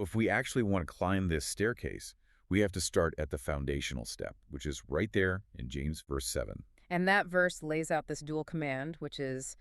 if we actually want to climb this staircase, we have to start at the foundational step, which is right there in James verse 7. And that verse lays out this dual command, which is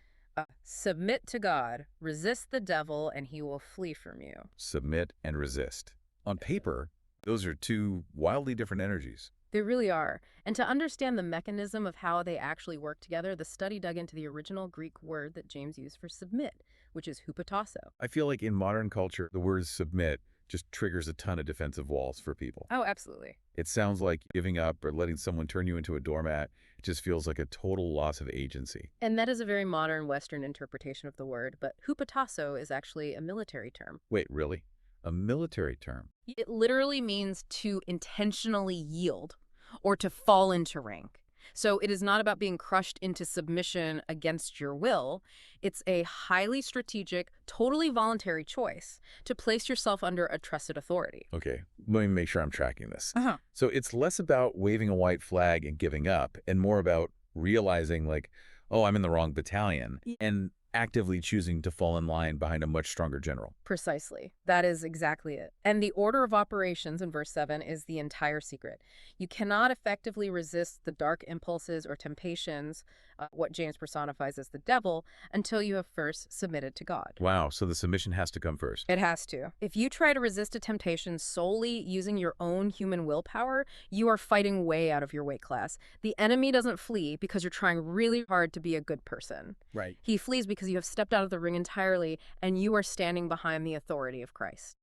submit to God, resist the devil, and he will flee from you. Submit and resist. On paper, those are two wildly different energies. They really are. And to understand the mechanism of how they actually work together, the study dug into the original Greek word that James used for submit, which is hupotasso. I feel like in modern culture, the word submit just triggers a ton of defensive walls for people. Oh, absolutely. It sounds like giving up or letting someone turn you into a doormat. It just feels like a total loss of agency. And that is a very modern Western interpretation of the word, but hupotasso is actually a military term. Wait, really? A military term? It literally means to intentionally yield or to fall into rank. So it is not about being crushed into submission against your will. It's a highly strategic, totally voluntary choice to place yourself under a trusted authority. Okay, let me make sure I'm tracking this. Uh-huh. So it's less about waving a white flag and giving up and more about realizing like, oh, I'm in the wrong battalion and actively choosing to fall in line behind a much stronger general. Precisely. That is exactly it. And the order of operations in verse 7 is the entire secret. You cannot effectively resist the dark impulses or temptations, what James personifies as the devil, until you have first submitted to God. Wow, so the submission has to come first. It has to. If you try to resist a temptation solely using your own human willpower, you are fighting way out of your weight class. The enemy doesn't flee because you're trying really hard to be a good person. Right. He flees because you have stepped out of the ring entirely and you are standing behind the authority of Christ.